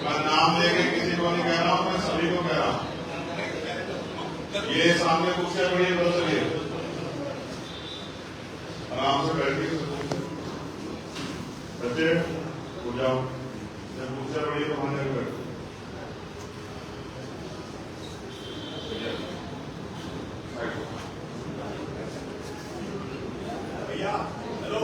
मैं नाम लेके किसी को नहीं कह रहा हूँ, मैं सभी को कह रहा हूँ। ये सामने कुर्सियां पड़ी है, बदल रही है, आराम से बैठिए, बच्चे हो जाओ। जब कुर्सियां पड़ी है तो वहां जाकर बैठो। भैया हेलो,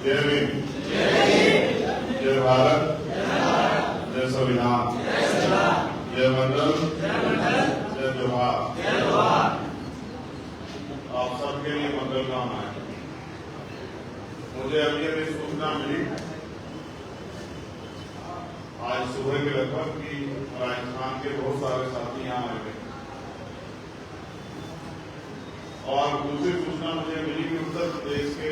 जय भीम, जय भारत, जय संविधान, जय मंडल, जय जोहार। आप सबके लिए मंगल कामना है। मुझे अभी अभी सूचना मिली आज सुबह के लगभग कि राजस्थान के बहुत सारे साथी यहाँ आए थे, और दूसरी सूचना मुझे मिली कि उत्तर प्रदेश के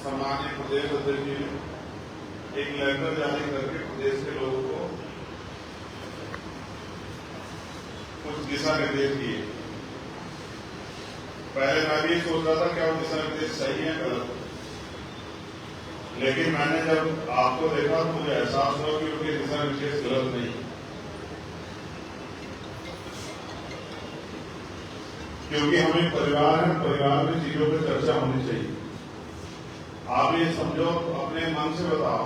सम्मानीय प्रदेश अध्यक्ष जी ने एक लेटर जारी करके प्रदेश के लोगों को कुछ दिशा निर्देश दिए। पहले मैं भी सोच रहा था क्या वो दिशा निर्देश सही है गलत, लेकिन मैंने जब आपको देखा तो मुझे एहसास हुआ कि उनके दिशा निर्देश गलत नहीं, क्योंकि हम एक परिवार है, परिवार में चीजों पर चर्चा होनी चाहिए। आप ये समझो, अपने मन से बताओ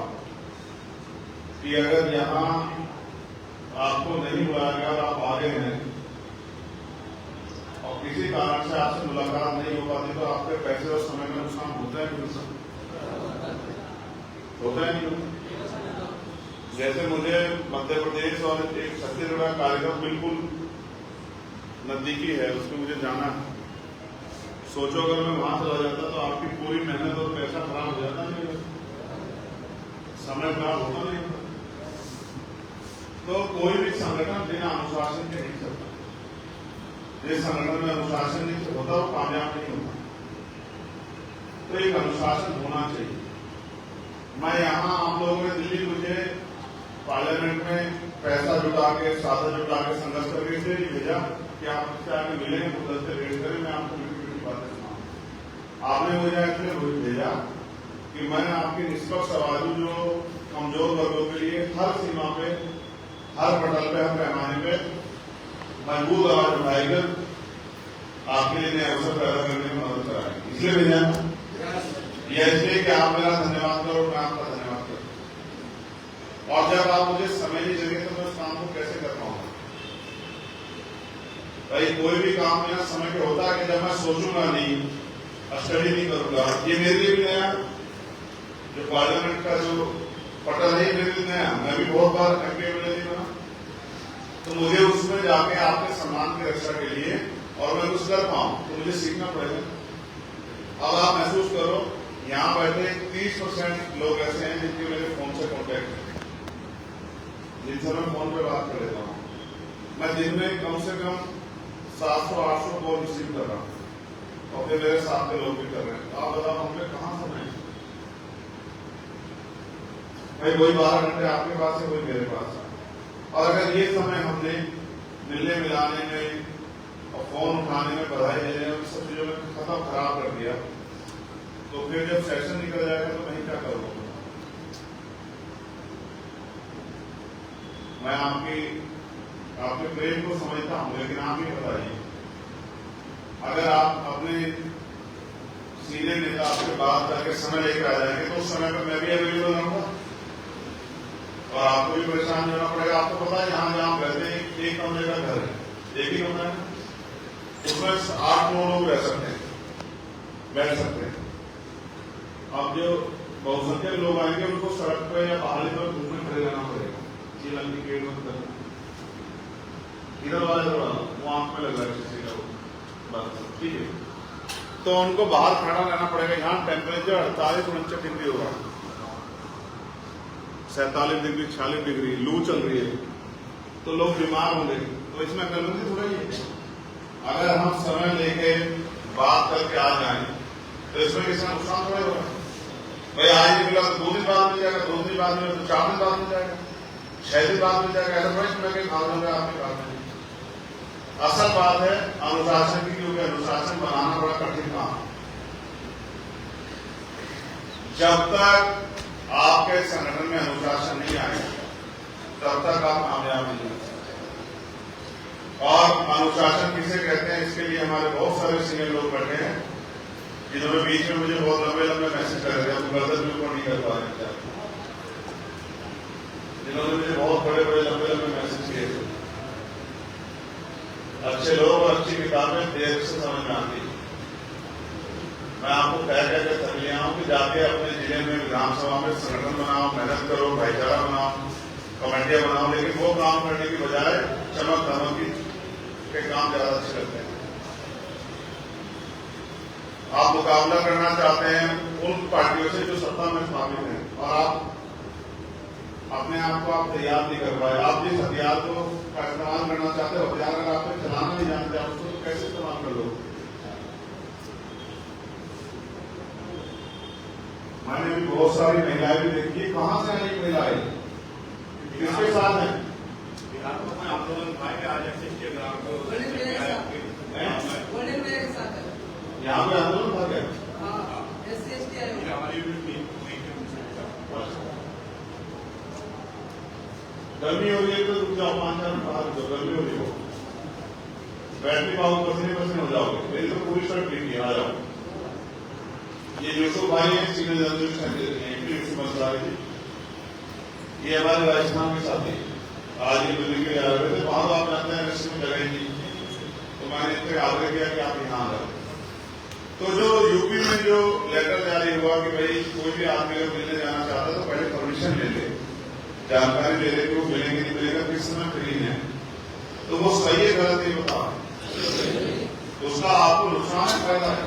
कि अगर यहाँ आपको नहीं बुलाया गया और आप आ गए हैं और किसी कारण से आपसे मुलाकात नहीं हो पाती, तो आपके पैसे और समय में नुकसान होता है कि होता है नहीं? जैसे मुझे मध्य प्रदेश और एक छत्तीसगढ़ का कार्यक्रम बिल्कुल नजदीकी है, उसको मुझे जाना है। सोचो अगर मैं वहां चला जाता तो आपकी पूरी मेहनत और पैसा खराब हो जाता, नहीं समय खराब होता नहीं होता। तो कोई भी संगठन बिना अनुशासन के नहीं चलता। जिस संगठन में अनुशासन नहीं होता वो कामयाब नहीं होता। तो एक अनुशासन होना चाहिए। मैं यहाँ आप लोगों ने दिल्ली मुझे पार्लियामेंट में पैसा जुटा के, साधन जुटा के, संघर्ष करके इसलिए नहीं भेजा कि आप उससे आगे मिलेंगे तो दस से रेट करें, मैं आपको बातें सुनाऊं। आपने मुझे इसलिए भेजा कि मैं आपकी निष्पक्ष आवाज़ जो कमजोर वर्गों के लिए हर सीमा पे, हर पटल पे, हर पैमाने पे मजबूत आवाज उठाएकर आपके लिए नए अवसर पैदा करने में मदद कराएंगे। इसलिए भेजा यह इसलिए कि आप मेरा धन्यवाद करो, मैं आपका धन्यवाद करूं। और जब आप मुझे समय नहीं देंगे तो मैं उस काम को कैसे कर पाऊंगा? भाई कोई भी काम मेरा समय पे होता है कि जब मैं सोचूंगा नहीं, स्टडी नहीं करूंगा। ये मेरे लिए भी नया, जो पार्लियामेंट का जो पटल है मेरे लिए नया। मैं भी बहुत बार एमपी बना, तो मुझे उसमें जाके आपके सम्मान की रक्षा के लिए और मैं कुछ कर पाऊं तो मुझे सीखना पड़ेगा। अब आप महसूस करो, यहाँ बैठे 30% लोग ऐसे हैं जिनके मेरे फोन से कॉन्टेक्ट है, जिनसे मैं फोन पे बात कर लेता हूँ। मैं दिन में कम से कम 700-800 कॉल रिसीव कर रहा हूँ और फिर मेरे साथ के लोग भी कर रहे हैं। तो आप बताओ हम पे कहाँ समय है? भाई वही 12 घंटे आपके पास है, वही मेरे पास है। और अगर ये समय हमने मिलने मिलाने में और फोन उठाने में, बधाई देने में, सब चीजों में खत्म खराब कर दिया, तो फिर जब सेशन निकल जाएगा तो मैं क्या करूँगा? मैं आपके प्रेम को समझता हूं, लेकिन आप ही बताइए, अगर आप अपने सीनियर नेता आपके बात करके समय लेकर आ जाएंगे तो उस समय पर मैं भी अवेलेबल रहूंगा और आपको भी परेशान होना पड़ेगा। आपको पता है यहाँ जहाँ रहते हैं एक कमरे का घर है, एक ही कमरा है, उसमें 8-9 लोग रह सकते हैं, बैठ सकते हैं। अब जो बहुसंख्यक लोग आएंगे उनको सड़क पर या पहाड़ी पर घूमने खड़े रहना पड़ेगा। ये लंबी पेड़ मत करना, इधर वाला वो आंख में लग रहा है किसी का, बस ठीक है। तो उनको बाहर खड़ा रहना पड़ेगा। यहाँ टेम्परेचर 48-49 डिग्री होगा, 47 डिग्री 46 डिग्री, लू चल रही है, तो लोग बीमार होंगे। तो इसमें गलती थोड़ा ही है। अगर हम समय लेके बात करके आ जाए तो इसमें किसी नुकसान थोड़ा होगा। भाई आज नहीं मिला तो 2 दिन बाद मिल जाएगा, 2 दिन बाद मिला तो 4 दिन बाद मिल जाएगा, 6 दिन बाद मिल जाएगा, ऐसा थोड़ा मैं कहीं भाग जाऊंगा आपके पास में। असल बात है अनुशासन की, क्योंकि अनुशासन बनाना बड़ा कठिन काम है। जब तक आपके संगठन में अनुशासन नहीं आएगा तब तक आप कामयाब नहीं हो सकते। और अनुशासन किसे कहते हैं, इसके लिए हमारे बहुत सारे सीनियर लोग बैठे हैं जिन्होंने बीच में मुझे बहुत लंबे लंबे मैसेज कर रहे हैं, गर्दन में ऊपर नहीं कर पा रहे, जिन्होंने मुझे बहुत बड़े बड़े लंबे लंबे मैसेज किए थे। अच्छे लोग और अच्छी किताबें देर से समझ में आती है। मैं आपको कह कर थक लिया हूं कि जाके अपने जिले में विधानसभा में संगठन बनाओ, मेहनत करो, भाईचारा बनाओ, कमेटियां बनाओ, लेकिन वो काम करने की बजाय चमक धमकी के काम ज्यादा अच्छे लगते हैं। आप मुकाबला करना चाहते हैं उन पार्टियों से जो सत्ता में शामिल हैं, और आप अपने आप को आप तैयार नहीं कर पाए। आप जिस हथियार को का इस्तेमाल करना चाहते हो, हथियार अगर आपको चलाना नहीं जानते, आप उसको तो कैसे इस्तेमाल कर लो। मैंने भी बहुत सारी महिलाएं भी देखी है, कहां से आई महिलाएं, किसके साथ है? आंदोलन यहाँ पे आंदोलन था क्या? गर्मी हो रही है तो रुक जाओ, 5-4 मिनट बाहर रुक जाओ, गर्मी हो रही हो, बैठ नहीं पाओ, पसीने पसीने हो जाओगे। मेरी तो पूरी शर्ट भीगी, आ जाओ। ये यूसुफ भाई है, सीनियर जर्नलिस्ट मसला है, ये हमारे राजस्थान के साथी आज ये मिलने के लिए आ रहे थे। वहां तो आप जानते हैं रस्ते में जगह ही नहीं, तो मैंने इतने आग्रह किया कि आप यहाँ आ जाओ। तो जो यूपी में जो लेटर जारी हुआ कि भाई कोई भी आदमी अगर मिलने जाना चाहता है तो पहले परमिशन ले ले, जानकारी ले ले कि वो मिलेंगे नहीं मिलेगा, किस समय फ्री है, तो वो सही है गलत नहीं बता, उसका आपको नुकसान है फायदा है।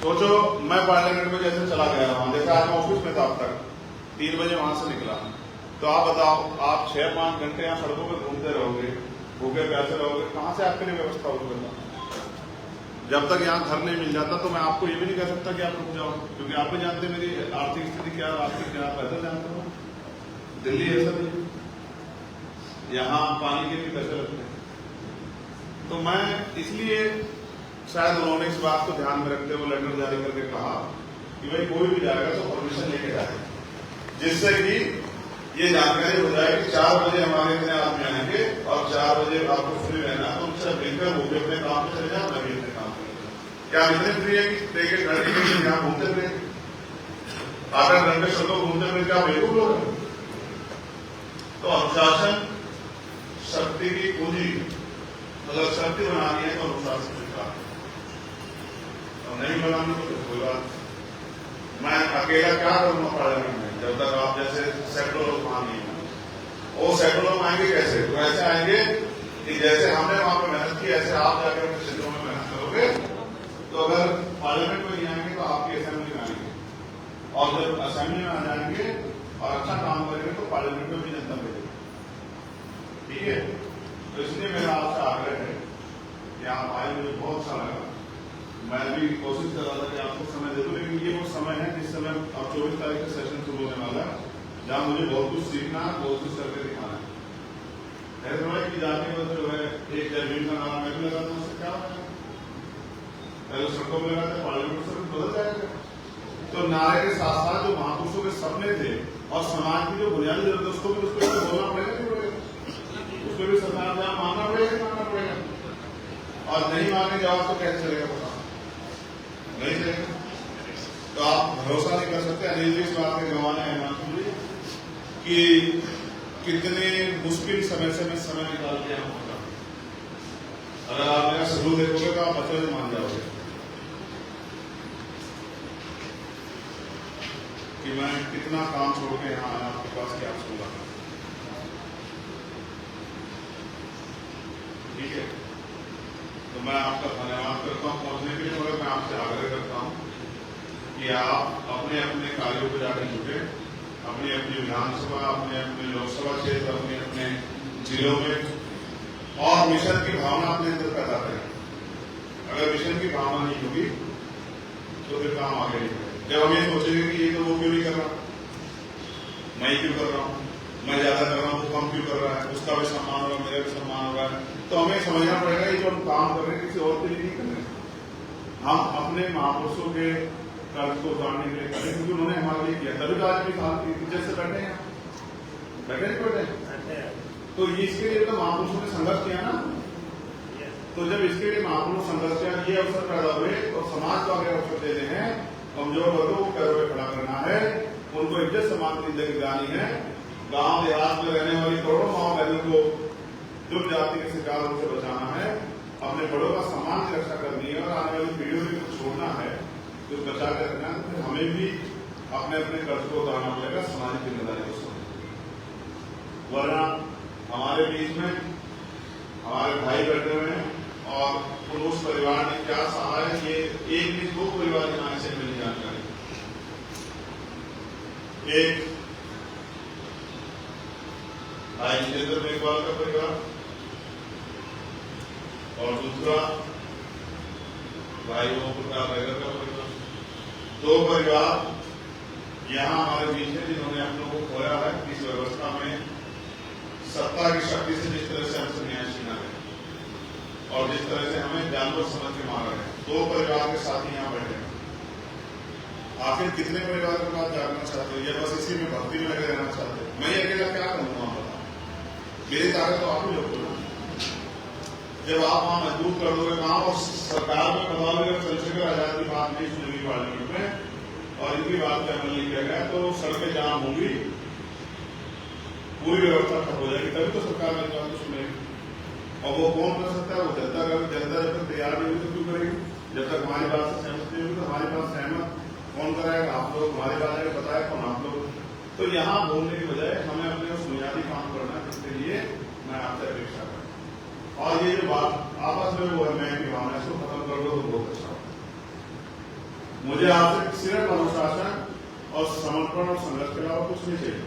सोचो मैं पार्लियामेंट में जैसे चला गया वहां, जैसे आज मैं ऑफिस में था, अब तक 3 बजे वहां से निकला, तो आप बताओ आप 6-5 घंटे यहाँ सड़कों पर घूमते रहोगे, भूखे प्यासे रहोगे, कहां से आपके लिए व्यवस्था होगी? जब तक यहाँ घर नहीं मिल जाता तो मैं आपको ये भी नहीं कह सकता कि आप रुक जाओ, क्योंकि आप भी जानते मेरी आर्थिक स्थिति क्या, आपकी क्या, पैसा जानते हो। दिल्ली ऐसा नहीं, यहाँ पानी के भी पैसे लगते हैं। तो मैं इसलिए शायद उन्होंने इस बात को ध्यान में रखते हुए लेटर जारी करके कहा कि भाई कोई भी जाएगा तो परमिशन लेके जाए, जिससे कि ये जानकारी हो जाए कि 4 बजे हमारे इतने आदमी आएंगे और 4 बजे आपको फ्री रहना, तो उनसे मिलकर वो भी अपने काम पे चले जाए, मैं भी अपने काम पे। क्या इतने फ्री है कि देखे घर के यहाँ घूमते हुए 8-8 घंटे सड़कों घूमते हुए, क्या बिल्कुल लोग? तो अनुशासन शक्ति की पूंजी, अगर शक्ति बनानी है तो अनुशासन का, और नहीं बनानी तो कोई बात। मैं अकेला क्या करूंगा पार्लियामेंट में जब तक आप जैसे सैकड़ों लोग वहां नहीं है। वो सैकड़ों लोग आएंगे कैसे? तो ऐसे आएंगे कि जैसे हमने वहां पर मेहनत की, ऐसे आप जाकर अपने क्षेत्रों में मेहनत करोगे। तो अगर पार्लियामेंट में नहीं आएंगे तो आपकी असेंबली में आएंगे, और जब असेंबली में आ जाएंगे और अच्छा काम करेंगे तो पार्लियामेंट में भी जनता भेजेगी। ठीक है, तो इसलिए मेरा आपसे आग्रह है कि आप आए, मुझे बहुत अच्छा लगा। मैं भी कोशिश कर रहा था कि आपको समय दे दूं, लेकिन ये वो समय है जिस समय अब 24 तारीख का सेशन शुरू होने वाला है, जहां मुझे बहुत कुछ सीखना है, बहुत कुछ करके दिखाना है। ऐसा है कि जाके बस जो है एक जमीन का नारा मैं भी लगाता हूँ, उससे क्या होगा? पहले सड़कों में लगाते, पार्लियामेंट से बदल जाएगा। तो नारे के साथ साथ जो महापुरुषों के सपने थे और समाज की जो बुनियादी जरूरत है उसको भी बोलना पड़ेगा, नहीं पड़ेगा? उसको भी सरकार जहाँ मानना पड़ेगा, और नहीं मानने जवाब तो कैसे चलेगा? पता नहीं चलेगा। तो आप भरोसा नहीं कर सकते। अनिल जी इस बात के गवाह हैं हिमांशु जी कि कितने मुश्किल समय से मैं समय निकाल के यहाँ पहुंचा। अगर आप मेरा शुरू देखोगे तो आप बच्चों से मान जाओगे कि मैं कितना काम छोड़ के यहाँ आया आपके पास, क्या सुना। ठीक है, तो मैं आपका धन्यवाद करता हूँ पहुंचने के लिए, मगर मैं आपसे आग्रह करता हूँ कि आप अपने अपने कार्यों पर जाकर जुटे, अपनी अपनी विधानसभा, अपने अपने लोकसभा क्षेत्र, अपने अपने जिलों में, और मिशन की भावना अपने अंदर पैदा करें। अगर मिशन की भावना नहीं होगी तो फिर काम आगे नहीं बढ़ेगा। जब हम ये सोचेंगे कि ये तो वो क्यों नहीं कर रहा, मैं क्यों कर रहा हूँ, मैं ज्यादा कर रहा हूँ वो कम क्यों कर रहा है, उसका भी सम्मान होगा, मेरा भी सम्मान होगा। तो हमें समझना पड़ेगा ये जो हम काम कर रहे हैं किसी और के लिए नहीं कर रहे, हम अपने महापुरुषों के कर्ज को उतारने के लिए करें, क्योंकि उन्होंने हमारे लिए किया, तभी तो आज भी साल इज्जत से बैठे हैं, बैठे नहीं बैठे। तो इसके लिए तो महापुरुषों ने संघर्ष किया ना। तो जब इसके लिए महापुरुष संघर्ष किया, ये अवसर पैदा हुए और समाज को आगे अवसर देते हैं, कमजोर वर्गों को पैरों पर खड़ा करना है, उनको इज्जत सम्मान की जिंदगी दिलानी है। गांव देहात में रहने वाली करोड़ों माँ बहनों को दुर्ग जाति के शिकार से बचाना है, अपने बड़ों का सम्मान की रक्षा करनी है और आने वाली पीढ़ियों को छोड़ना है, तो बचा के रखना है। तो हमें भी अपने अपने कर्ज को उतारना पड़ेगा, सामाजिक जिम्मेदारी को समझ, वरना हमारे बीच में हमारे भाई बैठे हुए हैं और पुरुष परिवार ने क्या सहा है, ये एक भी दो परिवार के नाम से मिली जानकारी। एक भाई जितेंद्र मेघवाल का परिवार और दूसरा भाई ओम प्रकाश बैगर का परिवार, दो परिवार यहाँ हमारे बीच में जिन्होंने हम लोगों को खोया है इस व्यवस्था में, सत्ता की शक्ति से जिस तरह से हमसे न्याय छीना है और जिस तरह से हमें जानवर समझ के मारा है। दो परिवार के साथ यहाँ बैठे हैं। आखिर कितने परिवार के पास जागना चाहते हो, या बस इसी में भक्ति में लगे रहना चाहते हो? मैं अकेला क्या करूँगा, बताओ, मेरी ताकत तो आप ही लोग ना। जब आप वहां मजबूत कर दोगे काम और सरकार में बताओगे चंद्रशेखर आजाद की बात नहीं सुनेगी पार्लियामेंट में और इनकी बात पे अमल नहीं किया गया तो सड़कें जाम होंगी, पूरी व्यवस्था ठप हो जाएगी, तभी तो सरकार में बात तो सुनेगी। और वो कौन कर सकता है? वो जनता का। जनता जब तक तैयार नहीं होगी तो क्यों करेगी? जब तक हमारी बात से सहमत नहीं होगी तो हमारी बात सहमत कौन कराएगा? आप लोग। हमारी बात आगे बताए कौन? आप लोग। तो यहाँ बोलने की बजाय हमें अपने बुनियादी काम करना, जिसके लिए मैं आपसे अपेक्षा करता हूँ। और ये जो बात आपस में वो है मैं की भावना, इसको खत्म कर दो तो बहुत अच्छा होगा। मुझे आपसे सिर्फ अनुशासन और समर्पण और संघर्ष के अलावा कुछ नहीं चाहिए,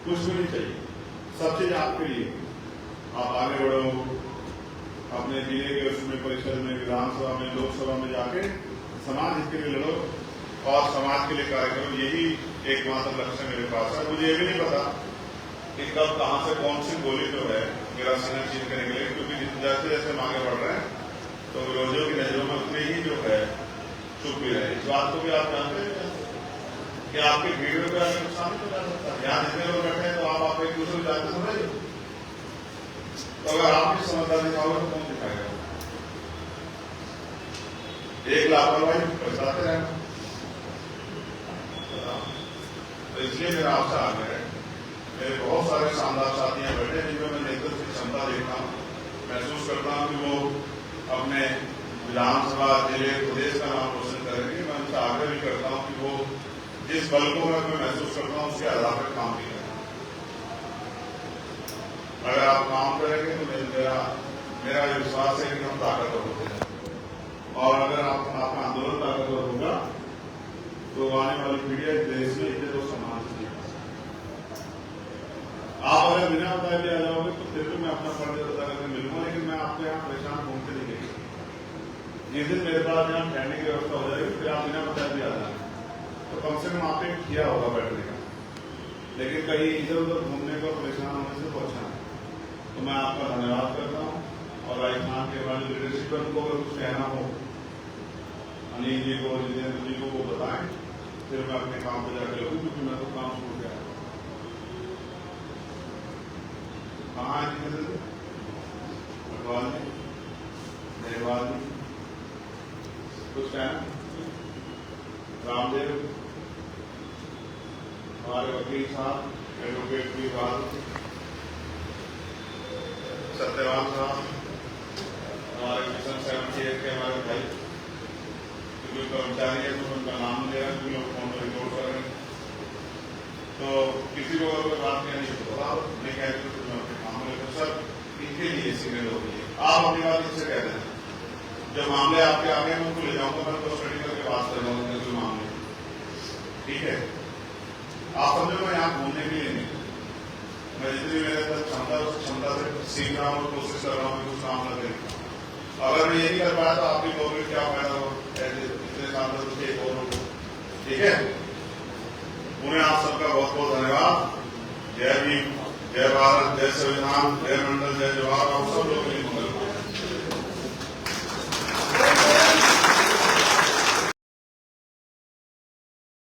कुछ भी नहीं चाहिए। सब चीज आपके लिए, आप आगे बढ़ो अपने जिले के उसमें परिषद में, विधानसभा में, लोकसभा में जाके समाज के लिए लड़ो और समाज के लिए कार्य करो। यही एकमात्र लक्ष्य मेरे पास है। मुझे ये भी नहीं पता कि कब कहां से कौन सी गोली जो है मेरा सीना चीन करने के लिए, क्योंकि जैसे जैसे मांगे बढ़ रहे हैं तो विरोधियों की नजरों में उतनी ही जो है चुप भी रहे। इस बात को भी आप जानते हैं कि आपकी भीड़ में आगे नुकसान नहीं हो जा सकता। यहाँ जितने लोग बैठे हैं तो आप एक दूसरे को जानते समझे, तो अगर आप भी समझदार दिखाओगे तो कौन दिखाएगा? एक लापरवाही बरसाते रहना। तो इसलिए मेरा आपसे आग्रह है, मेरे बहुत सारे शानदार साथी यहाँ बैठे जिनमें मैं नेतृत्व की क्षमता देखता हूँ, महसूस करता हूँ कि वो अपने विधानसभा, जिले, प्रदेश का नाम रोशन करेंगे। मैं उनसे आग्रह भी करता हूँ कि वो जिस बल को मैं महसूस करता हूँ उसके आधार पर काम भी करें। अगर आप काम करेंगे तो मेरा विश्वास है कि हम ताकतवर होते हैं, और अगर आपका आंदोलन ताकतवर होगा तो आने वाली पीढ़ियां देश में इज्जत और सम्मान से जीना सकती। आप अगर बिना बताए भी आ जाओगे तो फिर भी मैं अपना फर्ज अदा करके मिलूंगा, लेकिन मैं आपके यहाँ परेशान घूमते नहीं गई। जिस दिन मेरे पास यहाँ ठहरने की व्यवस्था हो जाएगी फिर आप बिना बताए भी आ जाएंगे, तो कम से कम आपने किया होगा बैठने का। लेकिन कहीं इधर उधर घूमने को परेशान होने से पहुंचा है। तो मैं आपका धन्यवाद करता हूँ और राजस्थान के हमारे लीडरशिप पर उनको अगर कुछ कहना हो, अनिल जी को, जितेंद्र जी को वो बताएं, फिर मैं अपने काम पर जाकर लगूँ, क्योंकि मैं तो काम छोड़ गया। कहाँ है जितेंद्र जी? अग्रवाल जी, मेहरबान जी, कुछ कहना? रामदेव, हमारे वकील साहब, एडवोकेट विभाग, सत्यवान साहब, हमारे मिशन 78 के हमारे भाई, क्योंकि कर्मचारी है तो उनका नाम ले रहे हैं, लोग फोन पर रिकॉर्ड कर रहे हैं, तो किसी को अगर बात नहीं पता नहीं कहते तो मैं अपने काम में लेकर सर इनके लिए सिग्नल होगी, आप अपनी बात इनसे कह दें। जब मामले आपके आगे मैं उनको ले जाऊंगा, मैं तो स्टडी करके बात कर लूंगा जो मामले, ठीक है? आप समझो मैं यहाँ घूमने के लिए नहीं, मैं जितनी मेरे अंदर क्षमता उस क्षमता से सीख रहा हूँ, कोशिश कर रहा हूँ कि कुछ काम लगे। अगर मैं ये नहीं कर पाया तो आप भी कहोगे क्या फायदा हो, इतने काम कर तो एक और हो, ठीक है? उन्हें आप सबका बहुत बहुत धन्यवाद। जय भीम, जय भारत, जय संविधान, जय मंडल, जय जवाहर।